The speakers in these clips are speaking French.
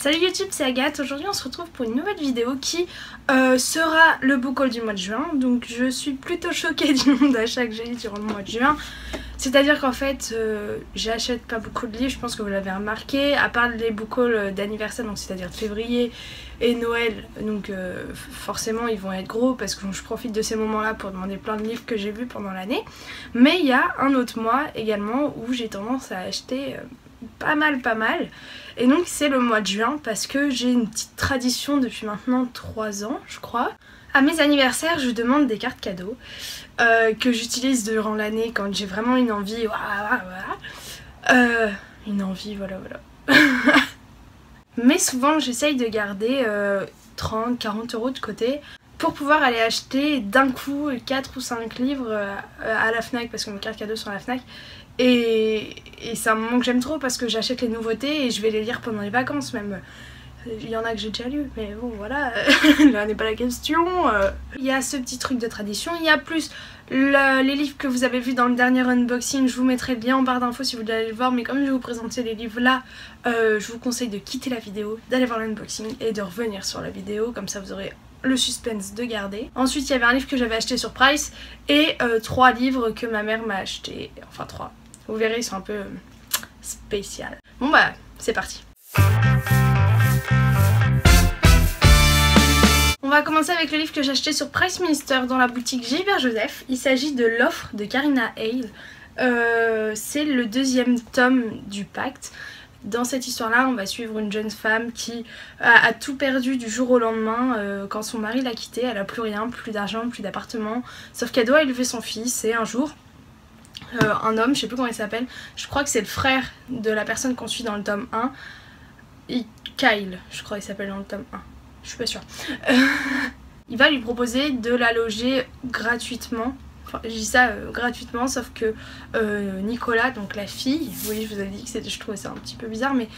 Salut YouTube, c'est Agathe. Aujourd'hui on se retrouve pour une nouvelle vidéo qui sera le book haul du mois de juin. Donc je suis plutôt choquée du nombre d'achats que j'ai eu durant le mois de juin. C'est-à-dire qu'en fait j'achète pas beaucoup de livres, je pense que vous l'avez remarqué, à part les book hauls d'anniversaire, donc c'est-à-dire de février et Noël. Donc forcément ils vont être gros parce que je profite de ces moments-là pour demander plein de livres que j'ai vus pendant l'année. Mais il y a un autre mois également où j'ai tendance à acheter pas mal. Et donc c'est le mois de juin parce que j'ai une petite tradition depuis maintenant 3 ans je crois. À mes anniversaires je demande des cartes cadeaux que j'utilise durant l'année quand j'ai vraiment une envie. Une envie, voilà. Mais souvent j'essaye de garder 30-40 € de côté pour pouvoir aller acheter d'un coup 4 ou 5 livres à la Fnac, parce que mes cartes cadeaux sont à la Fnac. Et c'est un moment que j'aime trop parce que j'achète les nouveautés et je vais les lire pendant les vacances même. Il y en a que j'ai déjà lu, mais bon voilà, là n'est pas la question. Il y a ce petit truc de tradition, il y a plus les livres que vous avez vus dans le dernier unboxing, je vous mettrai le lien en barre d'infos si vous voulez aller le voir, mais comme je vais vous présenter les livres là, je vous conseille de quitter la vidéo, d'aller voir l'unboxing et de revenir sur la vidéo, comme ça vous aurez le suspense de garder. Ensuite il y avait un livre que j'avais acheté sur Price et 3 livres que ma mère m'a acheté, enfin 3. Vous verrez, ils sont un peu spécial. Bon bah, c'est parti. On va commencer avec le livre que j'ai acheté sur Price Minister dans la boutique Gilbert Joseph. Il s'agit de L'Offre de Karina Hale. C'est le 2e tome du Pacte. Dans cette histoire-là, on va suivre une jeune femme qui a tout perdu du jour au lendemain quand son mari l'a quittée. Elle a plus rien, plus d'argent, plus d'appartement. Sauf qu'elle doit élever son fils et un jour, un homme, je sais plus comment il s'appelle, je crois que c'est le frère de la personne qu'on suit dans le tome 1. Kyle, je crois qu'il s'appelle dans le tome 1. Je suis pas sûre. Il va lui proposer de la loger gratuitement. Enfin, je dis ça gratuitement, sauf que Nicolas, donc la fille, vous voyez, je vous avais dit que je trouvais ça un petit peu bizarre, mais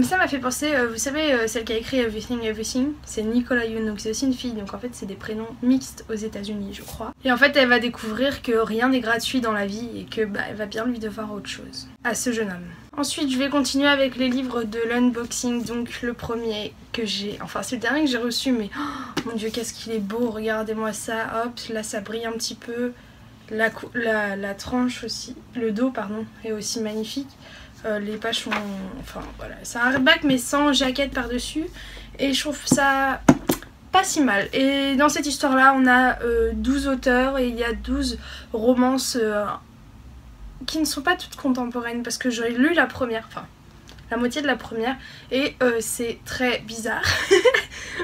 ça m'a fait penser, vous savez, celle qui a écrit Everything, c'est Nicolas Yoon, donc c'est aussi une fille, donc en fait c'est des prénoms mixtes aux États-Unis, je crois. Et en fait elle va découvrir que rien n'est gratuit dans la vie et que elle va bien lui devoir autre chose à ce jeune homme. Ensuite je vais continuer avec les livres de l'unboxing, donc le premier que j'ai, enfin c'est le dernier que j'ai reçu, mais oh, mon dieu qu'est-ce qu'il est beau, regardez-moi ça, hop, là ça brille un petit peu, la tranche aussi, le dos pardon, est aussi magnifique. Les pages sont, enfin voilà, c'est un hardback mais sans jaquette par dessus et je trouve ça pas si mal. Et dans cette histoire là on a 12 auteurs et il y a 12 romances qui ne sont pas toutes contemporaines parce que j'ai lu la première, enfin la moitié de la première et c'est très bizarre.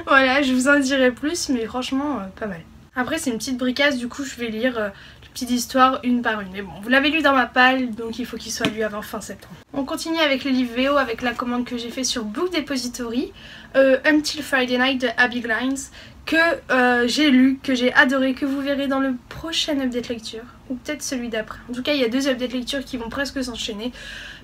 Voilà, je vous en dirai plus mais franchement pas mal. Après c'est une petite bricasse, du coup je vais lire petite histoire une par une. Mais bon, vous l'avez lu dans ma palle, donc il faut qu'il soit lu avant fin septembre. On continue avec les livres VO, avec la commande que j'ai fait sur Book Depository, Until Friday Night de Abby Glines, que j'ai lu, que j'ai adoré, que vous verrez dans le prochain update lecture, ou peut-être celui d'après. En tout cas, il y a 2 updates lecture qui vont presque s'enchaîner,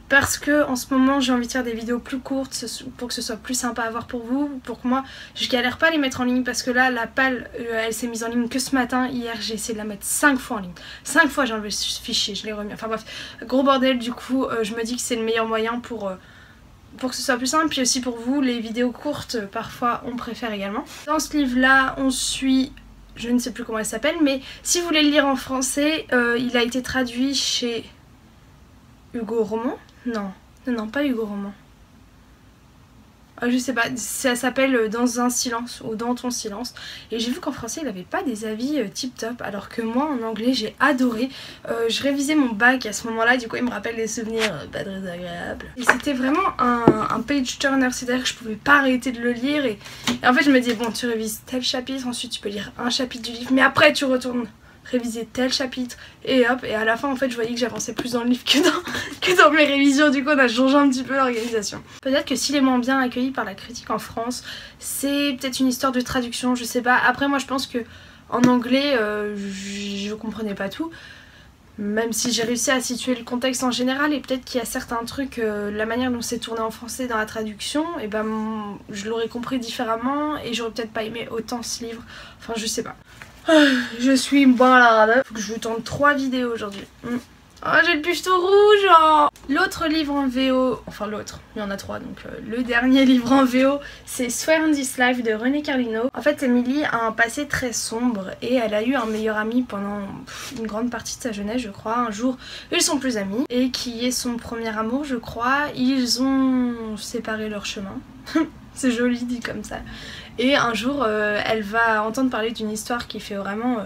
parce que en ce moment j'ai envie de faire des vidéos plus courtes pour que ce soit plus sympa à voir pour vous, pour que moi je galère pas à les mettre en ligne parce que là la palle elle s'est mise en ligne que ce matin. Hier j'ai essayé de la mettre 5 fois en ligne, 5 fois j'ai enlevé ce fichier, je l'ai remis, enfin bref, gros bordel. Du coup je me dis que c'est le meilleur moyen pour que ce soit plus simple, puis aussi pour vous les vidéos courtes parfois on préfère également. Dans ce livre là on suit, je ne sais plus comment elle s'appelle, mais si vous voulez le lire en français, il a été traduit chez Hugo Roman. Non, pas Hugo Roman. Je sais pas, ça s'appelle Dans un silence ou Dans ton silence. Et j'ai vu qu'en français il avait pas des avis tip top, alors que moi en anglais j'ai adoré. Je révisais mon bac à ce moment-là, du coup il me rappelle des souvenirs pas très agréables. Et c'était vraiment un page turner, c'est-à-dire que je pouvais pas arrêter de le lire. Et en fait je me disais, bon tu révises tel chapitre, ensuite tu peux lire un chapitre du livre, mais après tu retournes réviser tel chapitre et hop, et à la fin en fait je voyais que j'avançais plus dans le livre que dans mes révisions. Du coup on a changé un petit peu l'organisation. Peut-être que s'il est moins bien accueilli par la critique en France, c'est peut-être une histoire de traduction, je sais pas. Après moi je pense que en anglais je comprenais pas tout, même si j'ai réussi à situer le contexte en général, et peut-être qu'il y a certains trucs, la manière dont c'est tourné en français dans la traduction, et ben je l'aurais compris différemment et j'aurais peut-être pas aimé autant ce livre, enfin je sais pas. Je suis malade. Faut que je vous tourne 3 vidéos aujourd'hui. Oh, j'ai le puce tout rouge oh. L'autre livre en VO, enfin l'autre, il y en a 3 donc le dernier livre en VO c'est Swear on This Life de René Carlino. En fait Emily a un passé très sombre et elle a eu un meilleur ami pendant une grande partie de sa jeunesse je crois. Un jour ils sont plus amis et qui est son premier amour je crois. Ils ont séparé leurs chemins. C'est joli dit comme ça. Et un jour elle va entendre parler d'une histoire qui fait vraiment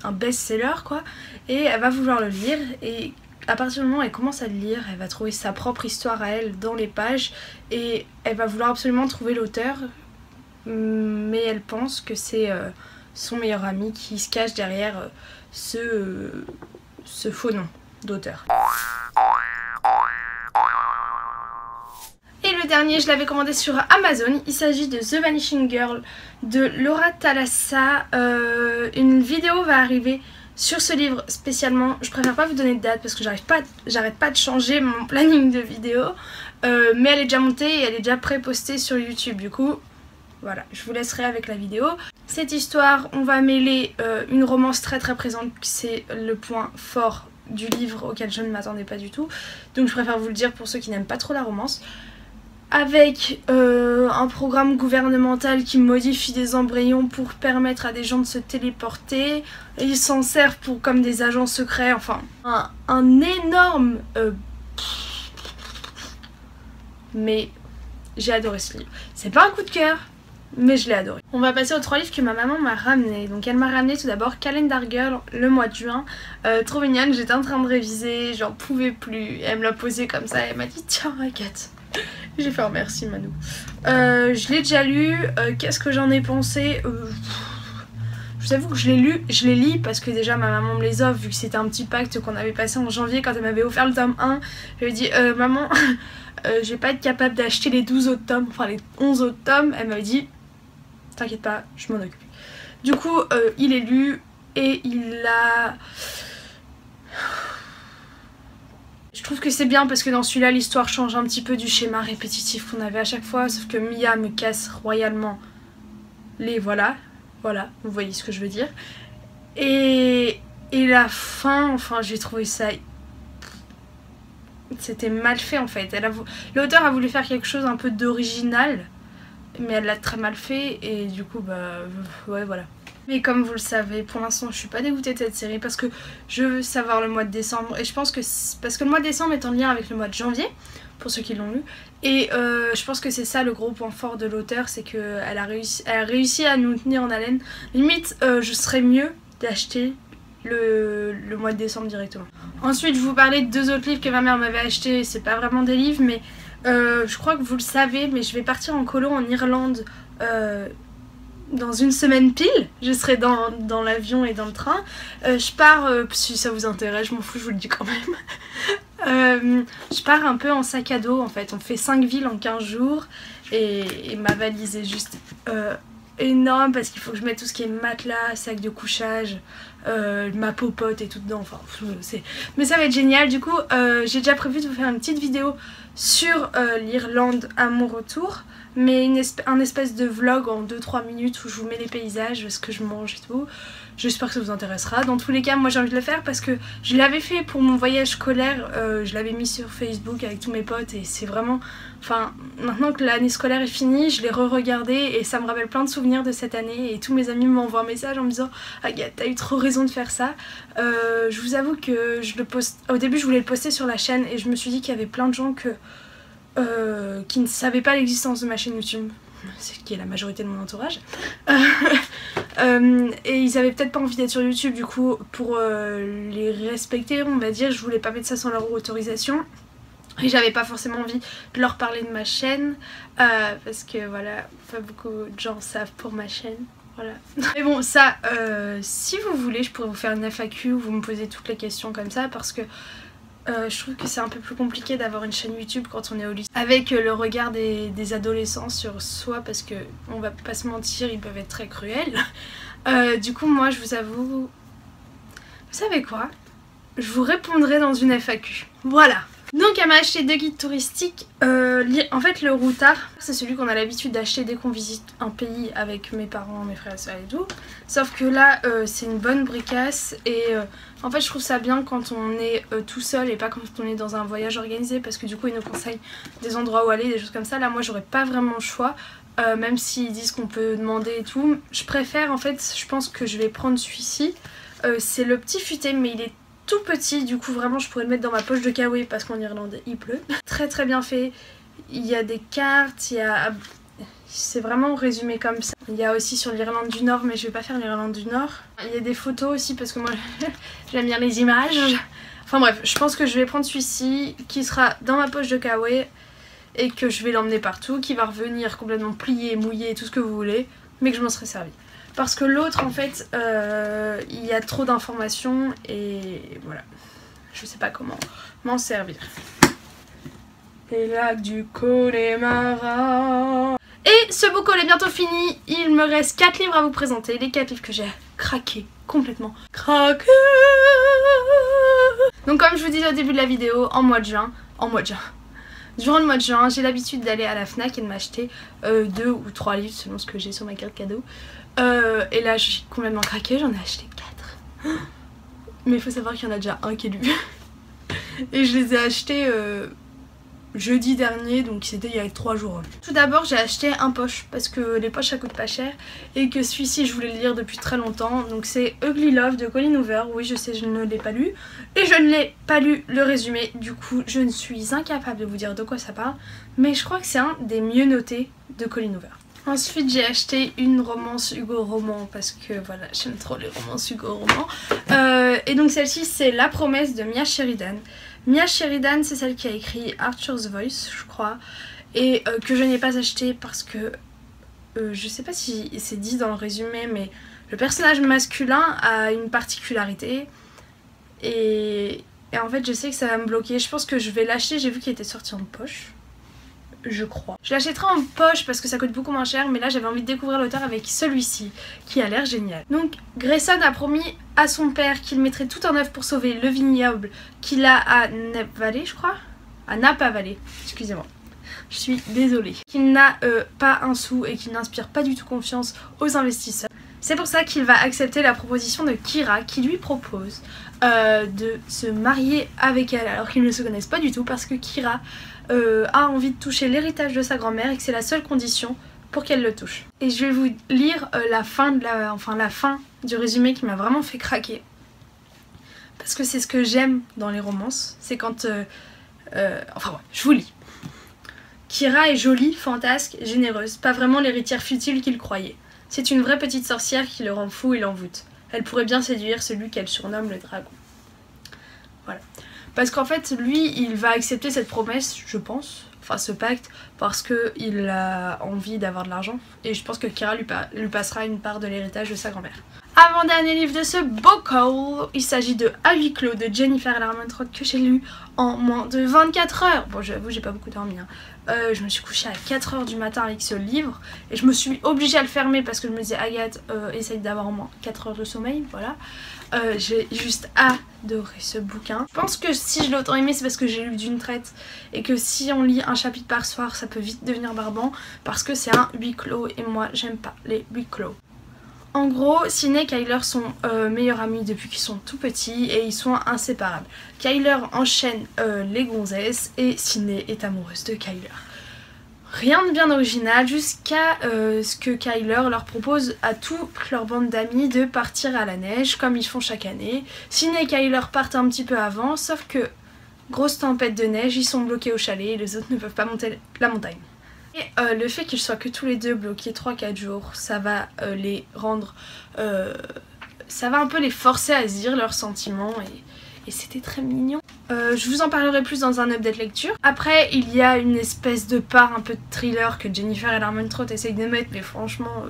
un best-seller quoi, et elle va vouloir le lire et à partir du moment où elle commence à le lire, elle va trouver sa propre histoire à elle dans les pages et elle va vouloir absolument trouver l'auteur, mais elle pense que c'est son meilleur ami qui se cache derrière ce faux nom d'auteur. Et le dernier, je l'avais commandé sur Amazon. Il s'agit de The Vanishing Girl de Laura Thalassa. Une vidéo va arriver sur ce livre spécialement. Je préfère pas vous donner de date parce que j'arrête pas de changer mon planning de vidéo. Mais elle est déjà montée et elle est déjà pré-postée sur YouTube. Du coup, voilà, je vous laisserai avec la vidéo. Cette histoire, on va mêler une romance très présente. C'est le point fort du livre auquel je ne m'attendais pas du tout. Donc je préfère vous le dire pour ceux qui n'aiment pas trop la romance. Avec un programme gouvernemental qui modifie des embryons pour permettre à des gens de se téléporter. Et ils s'en servent comme des agents secrets, enfin un énorme... Mais j'ai adoré ce livre. C'est pas un coup de cœur, mais je l'ai adoré. On va passer aux 3 livres que ma maman m'a ramené. Donc elle m'a ramené tout d'abord Calendar Girl le mois de juin. Trop mignonne, j'étais en train de réviser, j'en pouvais plus. Elle me l'a posé comme ça, elle m'a dit tiens Agathe. J'ai fait oh, merci Manou. Je l'ai déjà lu, qu'est-ce que j'en ai pensé je vous avoue que je les lis parce que déjà ma maman me les offre vu que c'était un petit pacte qu'on avait passé en janvier quand elle m'avait offert le tome 1. Je lui ai dit maman je vais pas être capable d'acheter les 12 autres tomes, enfin les 11 autres tomes. Elle m'avait dit t'inquiète pas, je m'en occupe. Du coup il est lu et il a... Je trouve que c'est bien parce que dans celui-là l'histoire change un petit peu du schéma répétitif qu'on avait à chaque fois, sauf que Mia me casse royalement les voilà, vous voyez ce que je veux dire. Et la fin, enfin j'ai trouvé ça... C'était mal fait en fait. L'auteur a voulu faire quelque chose un peu d'original, mais elle l'a très mal fait et du coup bah ouais voilà. Mais comme vous le savez, pour l'instant je suis pas dégoûtée de cette série parce que je veux savoir le mois de décembre. Et je pense que parce que le mois de décembre est en lien avec le mois de janvier, pour ceux qui l'ont lu. Et je pense que c'est ça le gros point fort de l'auteur, c'est qu'elle a réussi à nous tenir en haleine. Limite, je serais mieux d'acheter le mois de décembre directement. Ensuite, je vous parlais de 2 autres livres que ma mère m'avait achetés. C'est pas vraiment des livres, mais je crois que vous le savez, mais je vais partir en colo en Irlande dans une semaine pile. Je serai dans l'avion et dans le train. Je pars, si ça vous intéresse, je m'en fous, je vous le dis quand même. Je pars un peu en sac à dos en fait. On fait 5 villes en 15 jours et ma valise est juste énorme parce qu'il faut que je mette tout ce qui est matelas, sac de couchage, ma popote et tout dedans. Enfin, mais ça va être génial. Du coup, j'ai déjà prévu de vous faire une petite vidéo sur l'Irlande à mon retour. Mais un espèce de vlog en 2-3 minutes où je vous mets les paysages, ce que je mange et tout. J'espère que ça vous intéressera. Dans tous les cas, moi j'ai envie de le faire parce que je l'avais fait pour mon voyage scolaire. Je l'avais mis sur Facebook avec tous mes potes et c'est vraiment... Enfin, maintenant que l'année scolaire est finie, je l'ai re-regardé et ça me rappelle plein de souvenirs de cette année. Et tous mes amis m'envoient un message en me disant « Agathe, t'as eu trop raison de faire ça ». Je vous avoue que je le poste... Au début, je voulais le poster sur la chaîne et je me suis dit qu'il y avait plein de gens qui ne savaient pas l'existence de ma chaîne YouTube, c'est qui est la majorité de mon entourage, et ils avaient peut-être pas envie d'être sur YouTube. Du coup, pour les respecter, on va dire, je voulais pas mettre ça sans leur autorisation et j'avais pas forcément envie de leur parler de ma chaîne parce que voilà, pas beaucoup de gens savent pour ma chaîne. Voilà. Mais bon, ça, si vous voulez, je pourrais vous faire une FAQ où vous me posez toutes les questions comme ça parce que je trouve que c'est un peu plus compliqué d'avoir une chaîne YouTube quand on est au lycée. Avec le regard des adolescents sur soi, parce que on va pas se mentir, ils peuvent être très cruels. Du coup, moi je vous avoue... Vous savez quoi? Je vous répondrai dans une FAQ. Voilà. Donc elle m'a acheté 2 guides touristiques. En fait le routard, c'est celui qu'on a l'habitude d'acheter dès qu'on visite un pays avec mes parents, mes frères et soeurs et tout. Sauf que là c'est une bonne bricasse et en fait je trouve ça bien quand on est tout seul et pas quand on est dans un voyage organisé, parce que du coup ils nous conseillent des endroits où aller, des choses comme ça. Là moi j'aurais pas vraiment le choix, même s'ils disent qu'on peut demander et tout. Je préfère, en fait je pense que je vais prendre celui-ci. C'est le petit futé mais il est tout petit, du coup vraiment je pourrais le mettre dans ma poche de kawaii parce qu'en Irlande il pleut. Très très bien fait, il y a des cartes, c'est vraiment résumé comme ça. Il y a aussi sur l'Irlande du Nord, mais je vais pas faire l'Irlande du Nord. Il y a des photos aussi parce que moi j'aime bien les images. Enfin bref, je pense que je vais prendre celui-ci qui sera dans ma poche de kawaii et que je vais l'emmener partout, qui va revenir complètement plié, mouillé, tout ce que vous voulez, mais que je m'en serai servi. Parce que l'autre en fait il y a trop d'informations et voilà, je sais pas comment m'en servir. Et là du Connemara. Et ce book haul est bientôt fini, il me reste 4 livres à vous présenter, les 4 livres que j'ai craqué, complètement craqué. Donc comme je vous disais au début de la vidéo, durant le mois de juin, j'ai l'habitude d'aller à la FNAC et de m'acheter 2 ou 3 livres selon ce que j'ai sur ma carte cadeau. Et là je suis complètement craquée, j'en ai acheté 4. Mais il faut savoir qu'il y en a déjà un qui est lu. Et je les ai achetés jeudi dernier, donc c'était il y a 3 jours. Tout d'abord j'ai acheté un poche parce que les poches ça coûte pas cher et que celui-ci je voulais le lire depuis très longtemps. Donc c'est Ugly Love de Colleen Hoover. Oui je sais, je ne l'ai pas lu et je ne l'ai pas lu le résumé, du coup je ne suis incapable de vous dire de quoi ça parle, mais je crois que c'est un des mieux notés de Colleen Hoover. Ensuite j'ai acheté une romance Hugo Roman parce que voilà, j'aime trop les romances Hugo Roman. Et donc celle-ci c'est La Promesse de Mia Sheridan. Mia Sheridan c'est celle qui a écrit Arthur's Voice je crois, et que je n'ai pas acheté parce que je sais pas si c'est dit dans le résumé, mais le personnage masculin a une particularité et en fait je sais que ça va me bloquer. Je pense que je vais l'acheter, j'ai vu qu'il était sorti en poche. Je crois. Je l'achèterai en poche parce que ça coûte beaucoup moins cher, mais là j'avais envie de découvrir l'auteur avec celui-ci qui a l'air génial. Donc Grayson a promis à son père qu'il mettrait tout en œuvre pour sauver le vignoble qu'il a à Napa Valley, je crois. À Napa Valley, excusez-moi. Je suis désolée. Qu'il n'a pas un sou et qu'il n'inspire pas du tout confiance aux investisseurs. C'est pour ça qu'il va accepter la proposition de Kira qui lui propose de se marier avec elle alors qu'ils ne se connaissent pas du tout, parce que Kira a envie de toucher l'héritage de sa grand-mère et que c'est la seule condition pour qu'elle le touche. Et je vais vous lire la fin du résumé qui m'a vraiment fait craquer. Parce que c'est ce que j'aime dans les romances, c'est quand... enfin ouais, je vous lis. Kira est jolie, fantasque, généreuse, pas vraiment l'héritière futile qu'il croyait. C'est une vraie petite sorcière qui le rend fou et l'envoûte. Elle pourrait bien séduire celui qu'elle surnomme le dragon. Voilà. Parce qu'en fait, lui, il va accepter cette promesse, je pense, enfin ce pacte, parce qu'il a envie d'avoir de l'argent. Et je pense que Kira lui passera une part de l'héritage de sa grand-mère. Avant-dernier livre de ce book haul, il s'agit de À huis clos de Jennifer Larmentrout que j'ai lu en moins de 24 heures. Bon, j'avoue, j'ai pas beaucoup dormi. Hein. Je me suis couchée à 4 h du matin avec ce livre et je me suis obligée à le fermer parce que je me disais Agathe, essaye d'avoir au moins 4 heures de sommeil, voilà. J'ai juste adoré ce bouquin. Je pense que si je l'ai autant aimé, c'est parce que j'ai lu d'une traite et que si on lit un chapitre par soir, ça peut vite devenir barbant parce que c'est un huis clos et moi j'aime pas les huis clos. En gros, Sidney et Kyler sont meilleurs amis depuis qu'ils sont tout petits et ils sont inséparables. Kyler enchaîne les gonzesses et Sidney est amoureuse de Kyler. Rien de bien original jusqu'à ce que Kyler leur propose à toute leur bande d'amis de partir à la neige comme ils font chaque année. Sidney et Kyler partent un petit peu avant, sauf que grosse tempête de neige, ils sont bloqués au chalet et les autres ne peuvent pas monter la montagne. Et le fait qu'ils soient que tous les deux bloqués 3-4 jours, ça va les rendre... ça va un peu les forcer à se dire leurs sentiments et c'était très mignon. Je vous en parlerai plus dans un update lecture. Après, il y a une espèce de part un peu de thriller que Jennifer Larmentrout essaye de mettre, mais franchement,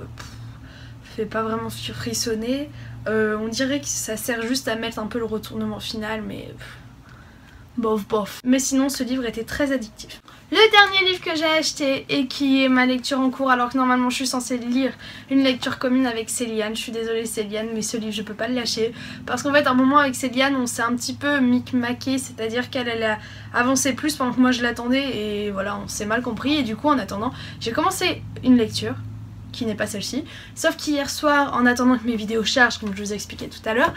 fait pas vraiment frissonner. On dirait que ça sert juste à mettre un peu le retournement final, mais... bof bof. Mais sinon, ce livre était très addictif. Le dernier livre que j'ai acheté et qui est ma lecture en cours alors que normalement je suis censée lire une lecture commune avec Céliane. Je suis désolée Céliane mais ce livre je peux pas le lâcher parce qu'en fait à un moment avec Céliane on s'est un petit peu micmaqué, c'est-à-dire qu'elle a avancé plus pendant que moi je l'attendais et voilà on s'est mal compris et du coup en attendant j'ai commencé une lecture qui n'est pas celle-ci, sauf qu'hier soir en attendant que mes vidéos chargent comme je vous ai expliqué tout à l'heure,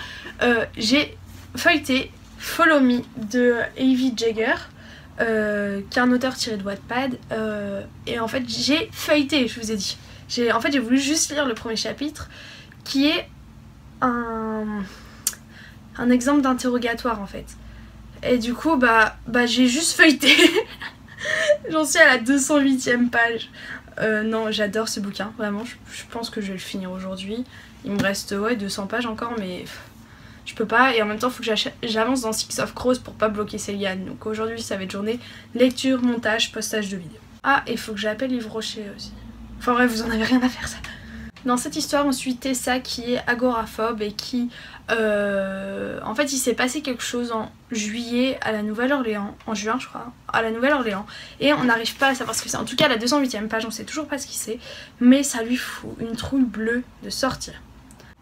j'ai feuilleté Follow Me de Evie Jagger. Qui est un auteur tiré de Wattpad et en fait j'ai feuilleté, je vous ai dit. En fait j'ai voulu juste lire le premier chapitre qui est un exemple d'interrogatoire en fait. Et du coup j'ai juste feuilleté. J'en suis à la 208e page. Non j'adore ce bouquin, vraiment je pense que je vais le finir aujourd'hui. Il me reste 200 pages encore mais... je peux pas et en même temps il faut que j'avance dans Six of Crows pour pas bloquer Céliane. Donc aujourd'hui ça va être journée lecture, montage, postage de vidéos. Ah et il faut que j'appelle Yves Rocher aussi. Enfin bref vous en avez rien à faire ça. Dans cette histoire on suit Tessa qui est agoraphobe et qui en fait il s'est passé quelque chose en juillet à la Nouvelle-Orléans, en juin je crois, à la Nouvelle-Orléans et on n'arrive pas à savoir ce que c'est. En tout cas à la 208e page on sait toujours pas ce qui c'est mais ça lui fout une trouille bleue de sortir.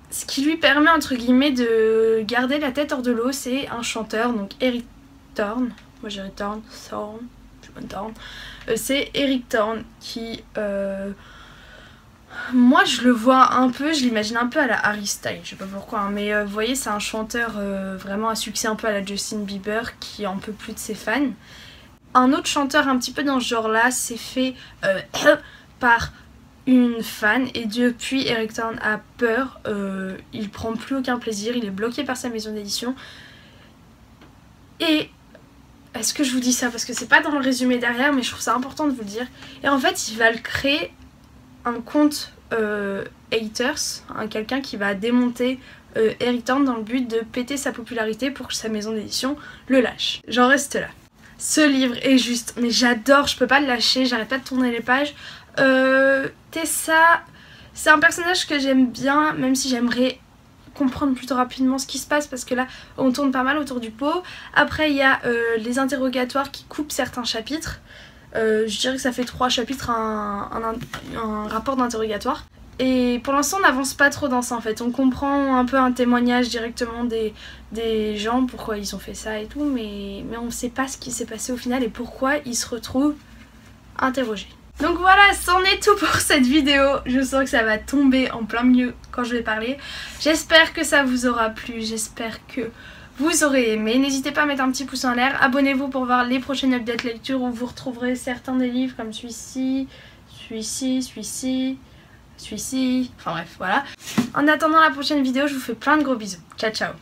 Ce qui lui permet entre guillemets de garder la tête hors de l'eau, c'est un chanteur, donc Eric Thorne, moi j'irais Thorne, je suis bonne Thorne, c'est Eric Thorne qui, moi je le vois un peu, je l'imagine un peu à la Harry Styles, je sais pas pourquoi, hein, mais vous voyez c'est un chanteur vraiment à succès un peu à la Justin Bieber qui en peut plus de ses fans. Un autre chanteur un petit peu dans ce genre là s'est fait par une fan et depuis Eric Thorne a peur, il prend plus aucun plaisir, il est bloqué par sa maison d'édition. Et est-ce que je vous dis ça parce que c'est pas dans le résumé derrière mais je trouve ça important de vous le dire. Et en fait il va le créer un compte haters, quelqu'un qui va démonter Eric Thorne dans le but de péter sa popularité pour que sa maison d'édition le lâche. J'en reste là. Ce livre est juste, mais j'adore, je peux pas le lâcher, j'arrête pas de tourner les pages. Tessa, c'est un personnage que j'aime bien, même si j'aimerais comprendre plutôt rapidement ce qui se passe parce que là on tourne pas mal autour du pot. Après il y a les interrogatoires qui coupent certains chapitres. Je dirais que ça fait 3 chapitres un rapport d'interrogatoire. Et pour l'instant on n'avance pas trop dans ça en fait. On comprend un peu un témoignage directement des gens, pourquoi ils ont fait ça et tout, mais on ne sait pas ce qui s'est passé au final et pourquoi ils se retrouvent interrogés. Donc voilà, c'en est tout pour cette vidéo. Je sens que ça va tomber en plein milieu quand je vais parler. J'espère que ça vous aura plu, j'espère que vous aurez aimé. N'hésitez pas à mettre un petit pouce en l'air. Abonnez-vous pour voir les prochaines updates lecture où vous retrouverez certains des livres comme celui-ci, enfin bref, voilà. En attendant la prochaine vidéo, je vous fais plein de gros bisous. Ciao ciao.